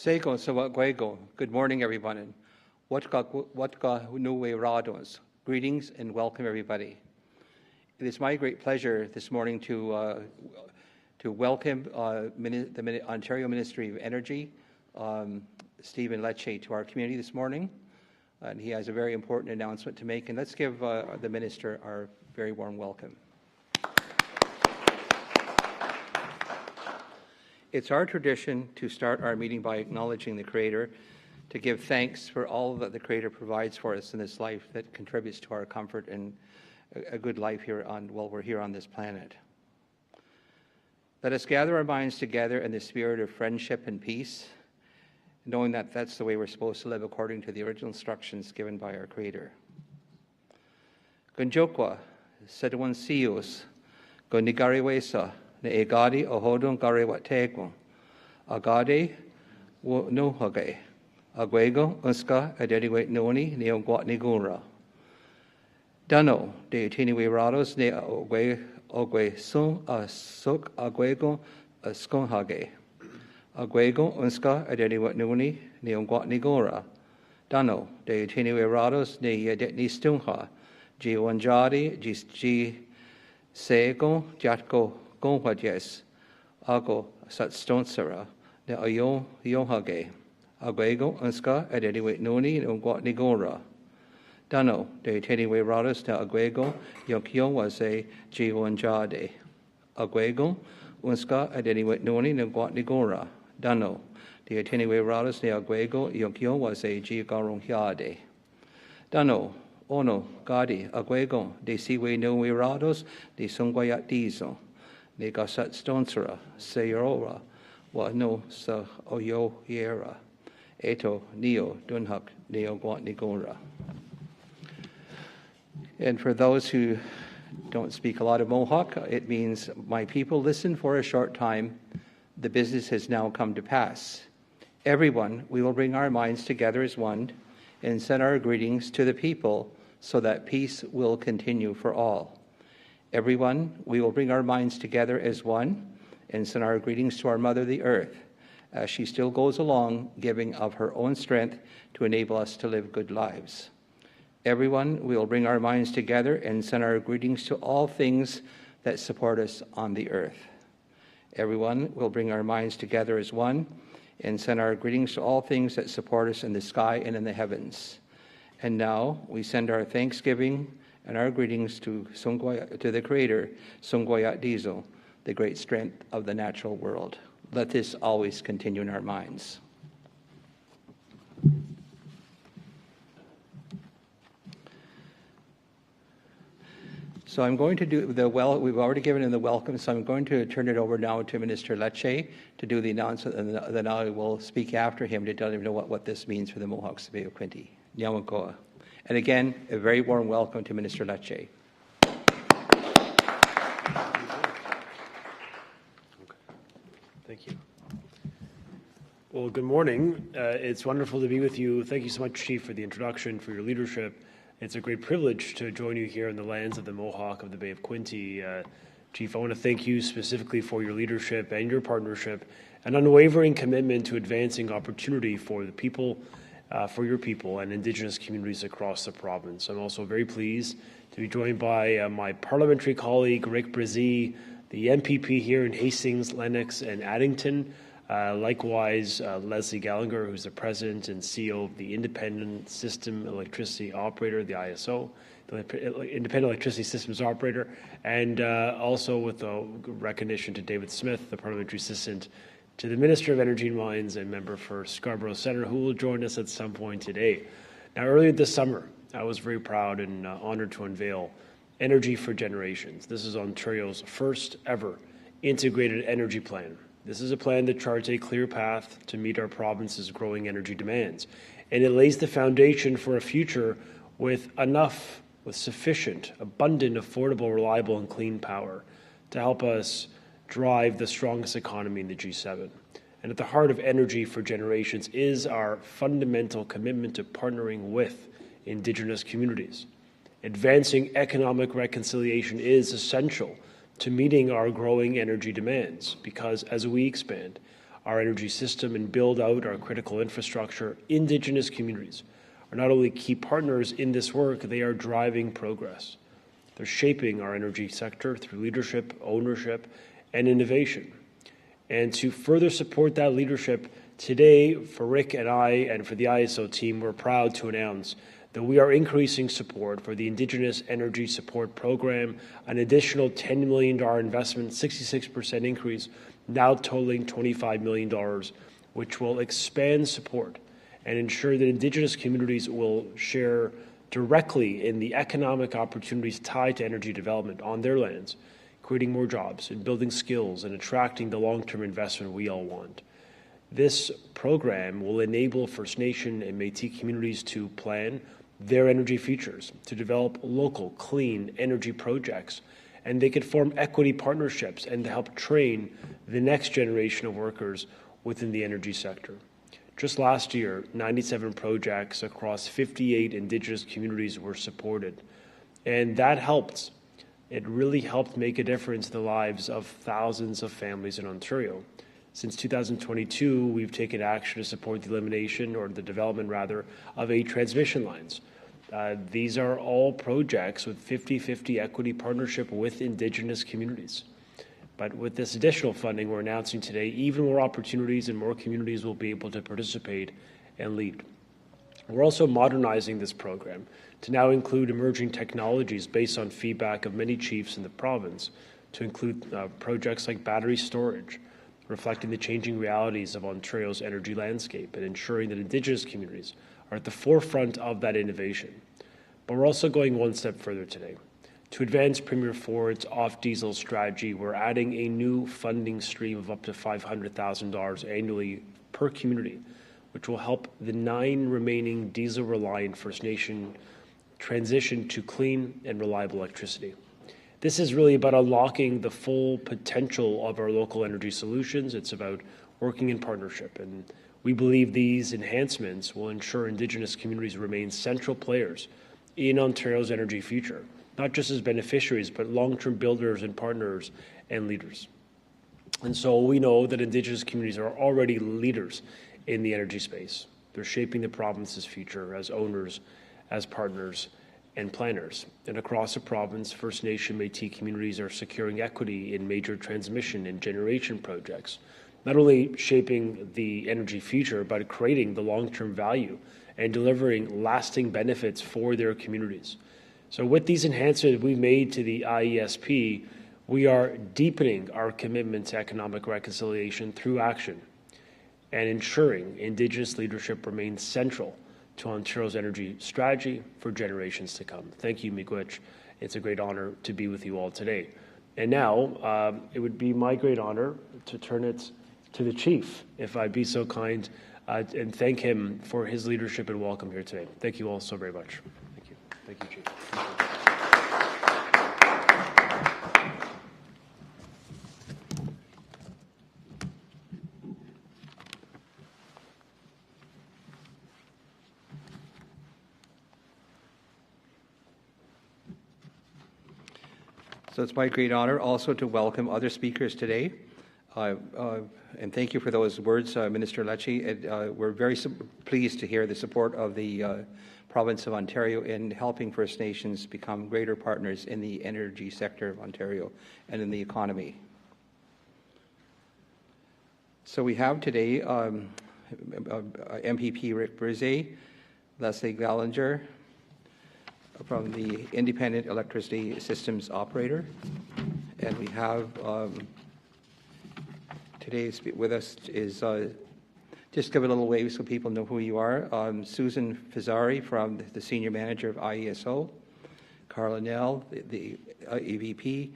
Seiko Sawagwego. Good morning, everyone, and Watka Nuwe Rados. Greetings and welcome, everybody. It is my great pleasure this morning to welcome the Ontario Ministry of Energy, Stephen Lecce, to our community this morning. And he has a very important announcement to make. And let's give the Minister our very warm welcome. It's our tradition to start our meeting by acknowledging the Creator, to give thanks for all that the Creator provides for us in this life that contributes to our comfort and a good life here while we're here on this planet. Let us gather our minds together in the spirit of friendship and peace, knowing that that's the way we're supposed to live according to the original instructions given by our Creator. Gunjokwa, Sedwan Sios, Gunigariwesa, Ne egadi ohodon garewa tegwon. Agade wo no hage. Agwego unska adediwet noni neo guat nigura. Dano de tiniwe rados ne ogwe sun suk agwego skon hage. Agwego unska adediwet noni neo guat nigura. Dano de tiniwe rados ne yedet ni stunha. G wanjadi G sego jatko Gonhadjes, Ago Sat Stonsera, Ne Ayon Yonhage, Agwego, Unska, Adediwet Noni, and Guat Nigora. Dano, de Teniwe Radas, Ne Agwego, Yonkion was a Jiwanjade. Agwego, Unska, Adediwet Noni, and Guat Nigora. Dano, de Teniwe Radas, Ne Agwego, Yonkion was a Jigaronhiade. Dano, Ono, Gadi, Agwego, de Siwe no Rados, de Sungwayat Dizo. Negasat Stonsera, Sayora, wa no sa oyo yera, eto neo dunhak neo guat nigora. And for those who don't speak a lot of Mohawk, it means, my people, listen for a short time. The business has now come to pass. Everyone, we will bring our minds together as one and send our greetings to the people so that peace will continue for all. Everyone, we will bring our minds together as one and send our greetings to our Mother, the Earth, as she still goes along giving of her own strength to enable us to live good lives. Everyone, we will bring our minds together and send our greetings to all things that support us on the earth. Everyone, will bring our minds together as one and send our greetings to all things that support us in the sky and in the heavens. And now we send our thanksgiving and our greetings to the Creator, Sungwayat Dizo, the great strength of the natural world. Let this always continue in our minds. So I'm going to do we've already given him the welcome, so I'm going to turn it over now to Minister Lecce to do the announcement, and then I will speak after him to tell him what this means for the Mohawks of Bay of Quinte. Nyawankoa. And again, a very warm welcome to Minister Lecce. Thank you. Well, good morning. It's wonderful to be with you. Thank you so much, Chief, for the introduction, for your leadership. It's a great privilege to join you here in the lands of the Mohawk of the Bay of Quinte. Chief, I want to thank you specifically for your leadership and your partnership, an unwavering commitment to advancing opportunity for the people, for your people and Indigenous communities across the province. I'm also very pleased to be joined by my parliamentary colleague, Rick Brzee, the MPP here in Hastings, Lennox, and Addington. Likewise, Leslie Gallagher, who's the President and CEO of the Independent System Electricity Operator, the ISO, the Independent Electricity Systems Operator, and also with a recognition to David Smith, the Parliamentary Assistant to the Minister of Energy and Mines and member for Scarborough Centre, who will join us at some point today. Now, earlier this summer, I was very proud and honoured to unveil Energy for Generations. This is Ontario's first ever integrated energy plan. This is a plan that charts a clear path to meet our province's growing energy demands, and it lays the foundation for a future with sufficient, abundant, affordable, reliable, and clean power to help us drive the strongest economy in the G7. And at the heart of Energy for Generations is our fundamental commitment to partnering with Indigenous communities. Advancing economic reconciliation is essential to meeting our growing energy demands because as we expand, our energy system and build out our critical infrastructure, Indigenous communities are not only key partners in this work, they are driving progress. They're shaping our energy sector through leadership, ownership, and innovation. And to further support that leadership, today, for Rick and I and for the ISO team, we're proud to announce that we are increasing support for the Indigenous Energy Support Program, an additional $10 million investment, 66% increase, now totaling $25 million, which will expand support and ensure that Indigenous communities will share directly in the economic opportunities tied to energy development on their lands, creating more jobs and building skills and attracting the long-term investment we all want. This program will enable First Nation and Métis communities to plan their energy futures, to develop local, clean energy projects, and they could form equity partnerships and to help train the next generation of workers within the energy sector. Just last year, 97 projects across 58 Indigenous communities were supported, and that helped. It really helped make a difference in the lives of thousands of families in Ontario. Since 2022, we've taken action to support the elimination, or the development rather, of 8 transmission lines. These are all projects with 50-50 equity partnership with Indigenous communities. But with this additional funding we're announcing today, even more opportunities and more communities will be able to participate and lead. We're also modernizing this program to now include emerging technologies based on feedback of many chiefs in the province, to include projects like battery storage, reflecting the changing realities of Ontario's energy landscape and ensuring that Indigenous communities are at the forefront of that innovation. But we're also going one step further today. To advance Premier Ford's off-diesel strategy, we're adding a new funding stream of up to $500,000 annually per community, which will help the 9 remaining diesel-reliant First Nation transition to clean and reliable electricity. This is really about unlocking the full potential of our local energy solutions. It's about working in partnership, and we believe these enhancements will ensure Indigenous communities remain central players in Ontario's energy future, not just as beneficiaries, but long-term builders and partners and leaders. And so we know that Indigenous communities are already leaders in the energy space. They're shaping the province's future as owners, as partners, and planners. And across the province, First Nation Métis communities are securing equity in major transmission and generation projects, not only shaping the energy future, but creating the long-term value and delivering lasting benefits for their communities. So with these enhancements we've made to the IESP, we are deepening our commitment to economic reconciliation through action and ensuring Indigenous leadership remains central to Ontario's energy strategy for generations to come. Thank you, Miigwech. It's a great honor to be with you all today. And now, it would be my great honor to turn it to the Chief, if I'd be so kind, and thank him for his leadership and welcome here today. Thank you all so very much. Thank you. Thank you, Chief. So it's my great honor also to welcome other speakers today. And thank you for those words, Minister Lecce. We're very pleased to hear the support of the province of Ontario in helping First Nations become greater partners in the energy sector of Ontario and in the economy. So we have today MPP Rick Brise, Leslie Gallinger from the Independent Electricity Systems Operator, and we have today with us is just give a little wave so people know who you are. Susan Fazzari from the Senior Manager of IESO, Carla Nell, the EVP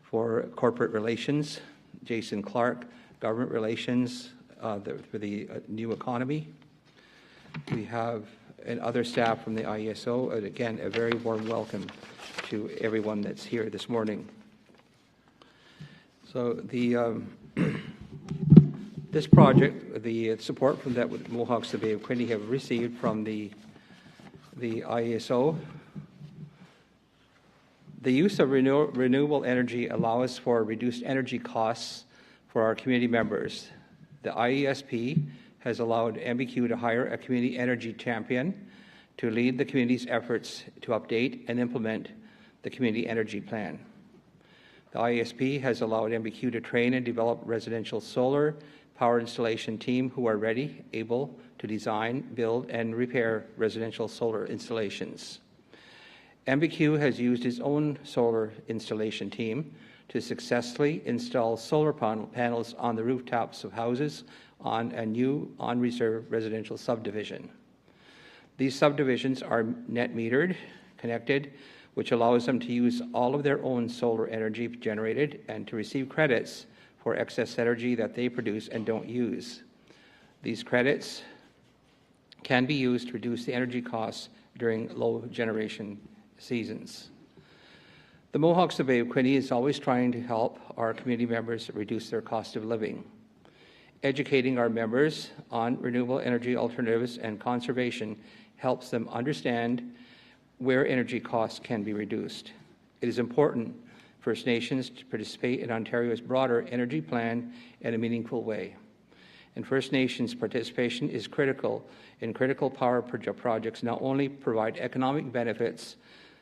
for Corporate Relations, Jason Clark, Government Relations for the New Economy. We have and other staff from the IESO, and again, a very warm welcome to everyone that's here this morning. So the this project, the support from that Mohawks of Bay of Quinte have received from the IESO. The use of renewable energy allows for reduced energy costs for our community members. The IESP has allowed MBQ to hire a community energy champion to lead the community's efforts to update and implement the community energy plan. The IESP has allowed MBQ to train and develop residential solar power installation team who are ready, able to design, build, and repair residential solar installations. MBQ has used its own solar installation team to successfully install solar panels on the rooftops of houses on a new on-reserve residential subdivision. These subdivisions are net metered, connected, which allows them to use all of their own solar energy generated and to receive credits for excess energy that they produce and don't use. These credits can be used to reduce the energy costs during low generation seasons. The Mohawks of Bay of Quinte is always trying to help our community members reduce their cost of living. Educating our members on renewable energy alternatives and conservation helps them understand where energy costs can be reduced. It is important for First Nations to participate in Ontario's broader energy plan in a meaningful way. And First Nations participation is critical in critical power projects not only provide economic benefits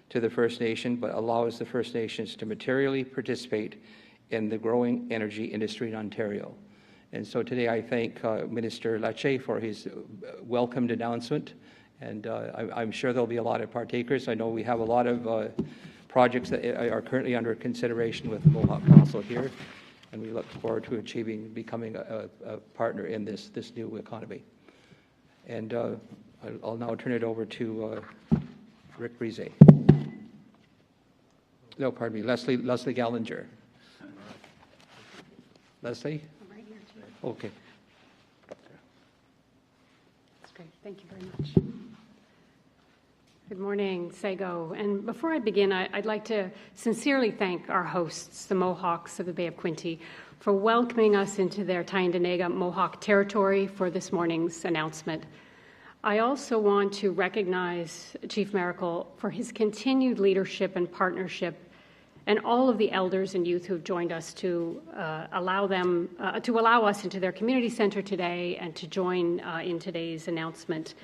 to the First Nation, but allows the First Nations to materially participate in the growing energy industry in Ontario. And so today I thank Minister Lecce for his welcomed announcement, and I'm sure there'll be a lot of partakers. I know we have a lot of projects that are currently under consideration with the Mohawk Council here, and we look forward to becoming a partner in this new economy. And I'll now turn it over to Rick Brise. No, pardon me, Leslie Gallinger. Leslie? I'm right here, too. Okay. That's great. Thank you very much. Good morning, Sago. And before I begin, I'd like to sincerely thank our hosts, the Mohawks of the Bay of Quinte, for welcoming us into their Tyendinaga Mohawk territory for this morning's announcement. I also want to recognize Chief Miracle for his continued leadership and partnership, and all of the elders and youth who have joined us to allow us into their community center today and to join in today's announcement.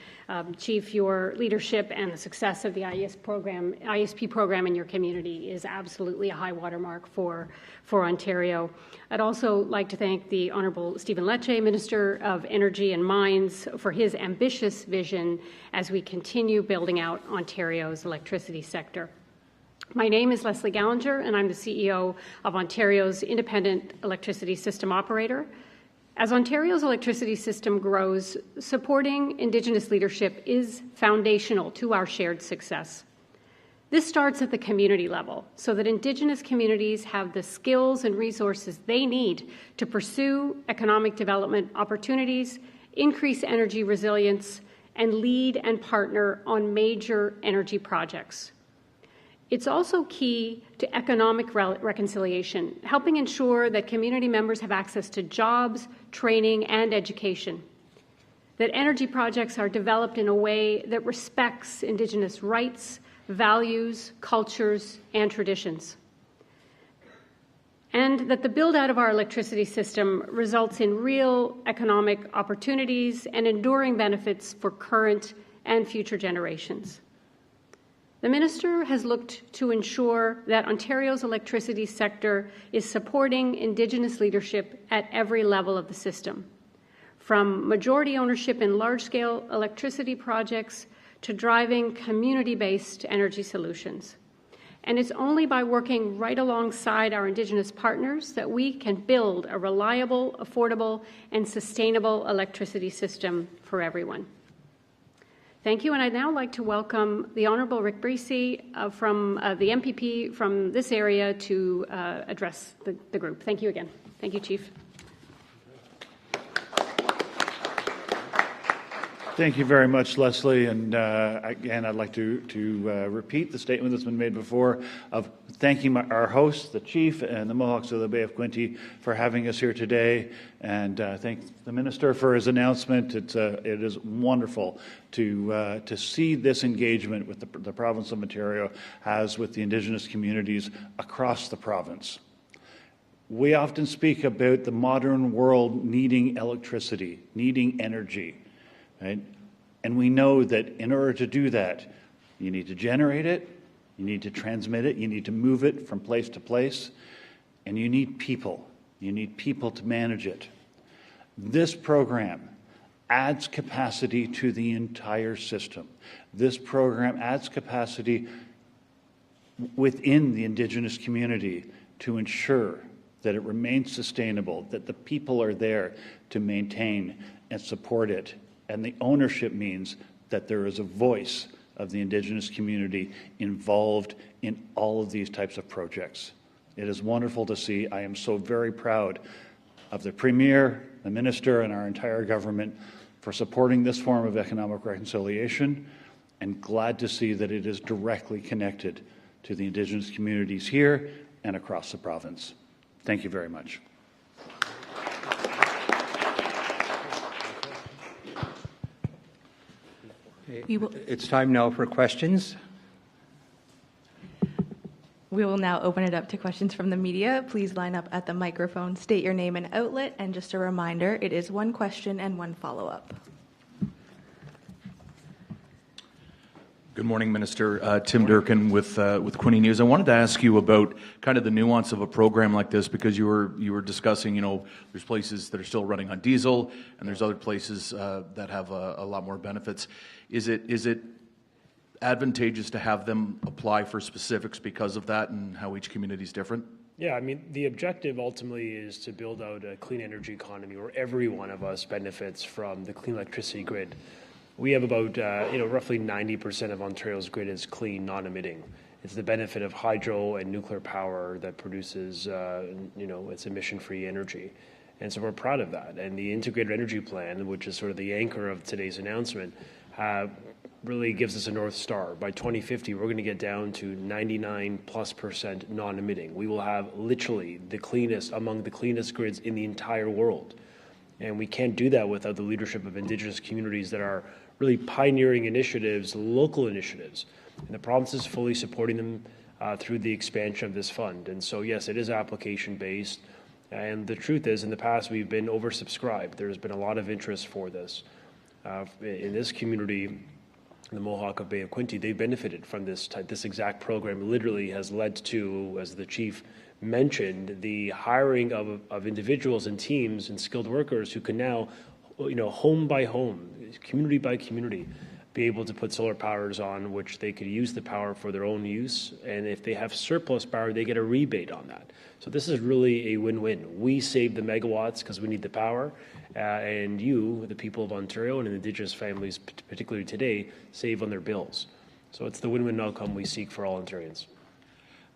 Chief, your leadership and the success of the ISP program in your community is absolutely a high watermark for Ontario. I'd also like to thank the Honourable Stephen Lecce, Minister of Energy and Mines, for his ambitious vision as we continue building out Ontario's electricity sector. My name is Leslie Gallinger, and I'm the CEO of Ontario's Independent Electricity System Operator. As Ontario's electricity system grows, supporting Indigenous leadership is foundational to our shared success. This starts at the community level so that Indigenous communities have the skills and resources they need to pursue economic development opportunities, increase energy resilience, and lead and partner on major energy projects. It's also key to economic reconciliation, helping ensure that community members have access to jobs, training, and education, that energy projects are developed in a way that respects Indigenous rights, values, cultures, and traditions, and that the build-out of our electricity system results in real economic opportunities and enduring benefits for current and future generations. The Minister has looked to ensure that Ontario's electricity sector is supporting Indigenous leadership at every level of the system, from majority ownership in large-scale electricity projects to driving community-based energy solutions. And it's only by working right alongside our Indigenous partners that we can build a reliable, affordable, and sustainable electricity system for everyone. Thank you, and I'd now like to welcome the Honourable Rick Brise from the MPP from this area to address the group. Thank you again. Thank you, Chief. Thank you very much, Leslie. And again, I'd like to repeat the statement that's been made before of thanking our hosts, the Chief and the Mohawks of the Bay of Quinte, for having us here today, and thank the Minister for his announcement. It is wonderful to see this engagement with the province of Ontario has with the Indigenous communities across the province. We often speak about the modern world needing electricity, needing energy, right? And we know that in order to do that, you need to generate it, you need to transmit it, you need to move it from place to place, and you need people. You need people to manage it. This program adds capacity to the entire system. This program adds capacity within the Indigenous community to ensure that it remains sustainable, that the people are there to maintain and support it. And the ownership means that there is a voice of the Indigenous community involved in all of these types of projects. It is wonderful to see. I am so very proud of the Premier, the Minister, and our entire government for supporting this form of economic reconciliation, and glad to see that it is directly connected to the Indigenous communities here and across the province. Thank you very much. It's time now for questions. We will now open it up to questions from the media. Please line up at the microphone, state your name and outlet, and just a reminder, it is one question and one follow-up. Good morning, Minister. Tim Durkin with Quinte News. I wanted to ask you about kind of the nuance of a program like this, because you were discussing, there's places that are still running on diesel, and there's other places that have a lot more benefits. Is it advantageous to have them apply for specifics because of that and how each community is different? Yeah, I mean, the objective ultimately is to build out a clean energy economy where every one of us benefits from the clean electricity grid. We have about, roughly 90% of Ontario's grid is clean, non-emitting. It's the benefit of hydro and nuclear power that produces, it's emission-free energy. And so we're proud of that. And the Integrated Energy Plan, which is sort of the anchor of today's announcement, really gives us a North Star. By 2050, we're going to get down to 99+% non-emitting. We will have literally among the cleanest grids in the entire world. And we can't do that without the leadership of Indigenous communities that are really pioneering initiatives, local initiatives. And the province is fully supporting them through the expansion of this fund. And so, yes, it is application-based. And the truth is, in the past, we've been oversubscribed. There's been a lot of interest for this. In this community, the Mohawk of Bay of Quinte, they benefited from this exact program. Literally has led to, as the chief mentioned, the hiring of individuals and teams and skilled workers who can now, home by home, community by community, be able to put solar powers on, which they could use the power for their own use. And if they have surplus power, they get a rebate on that. So this is really a win-win. We save the megawatts because we need the power, and you, the people of Ontario and Indigenous families, particularly today, save on their bills. So it's the win-win outcome we seek for all Ontarians.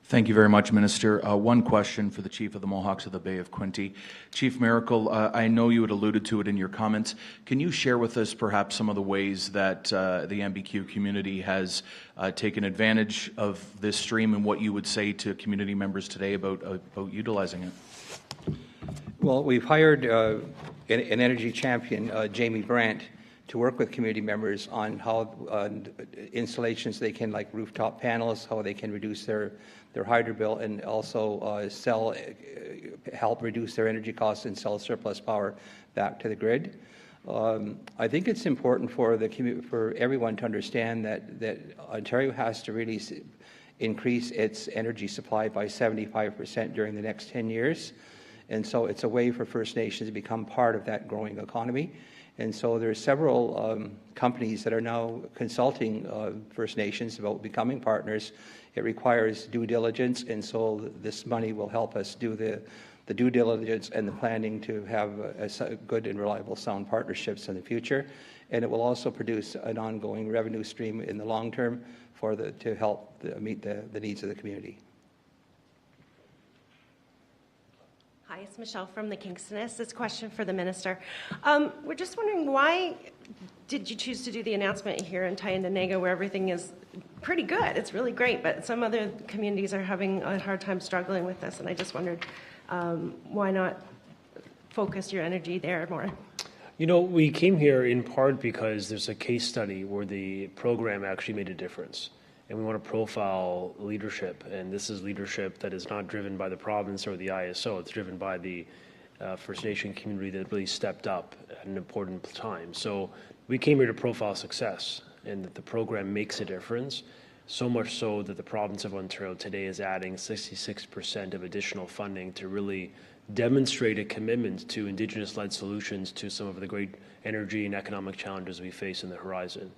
Thank you very much, Minister. One question for the Chief of the Mohawks of the Bay of Quinte. Chief Miracle, I know you had alluded to it in your comments. Can you share with us perhaps some of the ways that the MBQ community has taken advantage of this stream and what you would say to community members today about utilizing it? Well, we've hired an energy champion, Jamie Brandt, to work with community members on how installations they can, like rooftop panels, how they can reduce their hydro bill, and also help reduce their energy costs and sell surplus power back to the grid. I think it's important for everyone to understand that Ontario has to really increase its energy supply by 75% during the next 10 years. And so it's a way for First Nations to become part of that growing economy. And so there are several companies that are now consulting First Nations about becoming partners. It requires due diligence, and so this money will help us do the due diligence and the planning to have a good and reliable, sound partnerships in the future. And it will also produce an ongoing revenue stream in the long term to help meet the needs of the community. Hi, it's Michelle from the Kingstoness. This question for the Minister. We're just wondering, why did you choose to do the announcement here in Tyendinaga where everything is pretty good? It's really great, but some other communities are having a hard time struggling with this, and I just wondered why not focus your energy there more? We came here in part because there's a case study where the program actually made a difference. and we want to profile leadership. And this is leadership that is not driven by the province or the ISO. It's driven by the First Nation community that really stepped up at an important time. So we came here to profile success, and that the program makes a difference, so much so that the province of Ontario today is adding 66% of additional funding to really demonstrate a commitment to Indigenous-led solutions to some of the great energy and economic challenges we face in the horizon.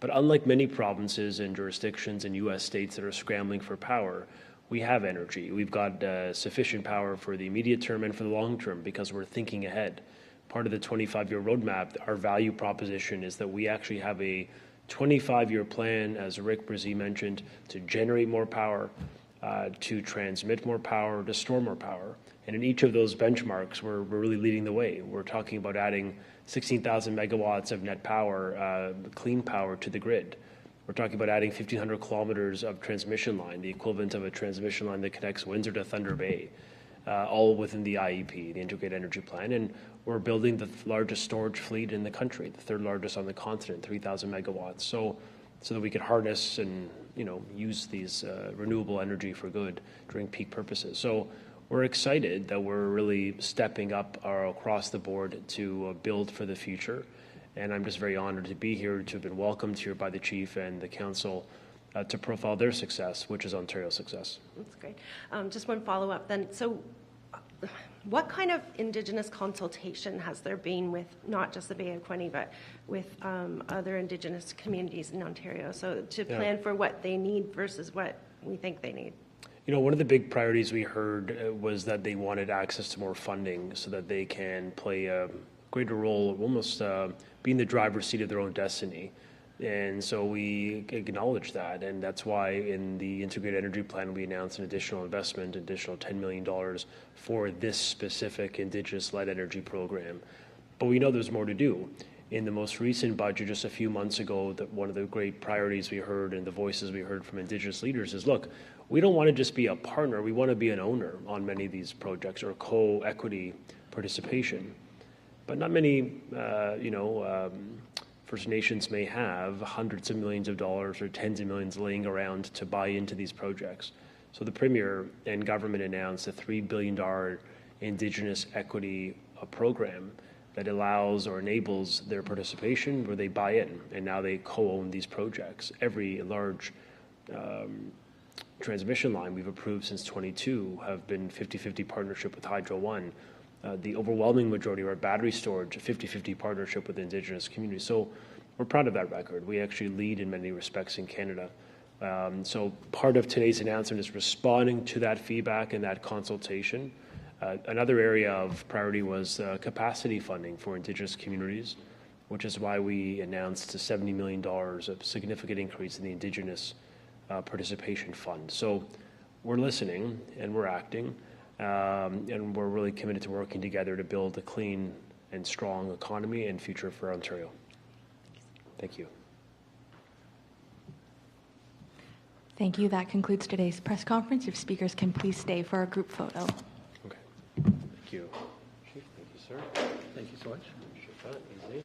But unlike many provinces and jurisdictions in U.S. states that are scrambling for power, we have energy. We've got sufficient power for the immediate term and for the long term because we're thinking ahead. Part of the 25-year roadmap, our value proposition is that we actually have a 25-year plan, as Rick Brzee mentioned, to generate more power, to transmit more power, to store more power. And in each of those benchmarks, we're really leading the way. We're talking about adding 16,000 megawatts of net power, clean power to the grid. We're talking about adding 1,500 kilometers of transmission line, the equivalent of a transmission line that connects Windsor to Thunder Bay, all within the IEP, the Integrated Energy Plan. And we're building the largest storage fleet in the country, the third largest on the continent, 3,000 megawatts, so that we can harness and use these renewable energy for good during peak purposes. So we're excited that we're really stepping up across the board to build for the future. And I'm just very honored to be here, to have been welcomed here by the Chief and the Council to profile their success, which is Ontario's success. That's great. Just one follow-up then. So what kind of Indigenous consultation has there been with not just the Bay of Quinte, but with other Indigenous communities in Ontario? So to plan for what they need versus what we think they need. One of the big priorities we heard was that they wanted access to more funding so that they can play a greater role of almost being the driver's seat of their own destiny. And so we acknowledge that, and that's why in the Integrated Energy Plan we announced an additional investment, additional $10 million for this specific Indigenous-led energy program. But we know there's more to do. In the most recent budget, just a few months ago, that one of the great priorities we heard and the voices we heard from Indigenous leaders is, look, we don't want to just be a partner, we want to be an owner on many of these projects, or co-equity participation. But not many, First Nations may have hundreds of millions of dollars or tens of millions laying around to buy into these projects. So the Premier and government announced a $3 billion Indigenous equity program that allows or enables their participation, where they buy in, and now they co-own these projects. Every large transmission line we've approved since 22 have been 50-50 partnership with Hydro One. The overwhelming majority of our battery storage, a 50-50 partnership with Indigenous communities. So we're proud of that record. We actually lead in many respects in Canada. So part of today's announcement is responding to that feedback and that consultation. Another area of priority was capacity funding for Indigenous communities, which is why we announced a $70 million of significant increase in the Indigenous participation fund. So we're listening and we're acting. And we're really committed to working together to build a clean and strong economy and future for Ontario. Thank you. Thank you. That concludes today's press conference. If speakers can please stay for a group photo. Okay. Thank you. Chief, thank you, sir. Thank you so much. Easy.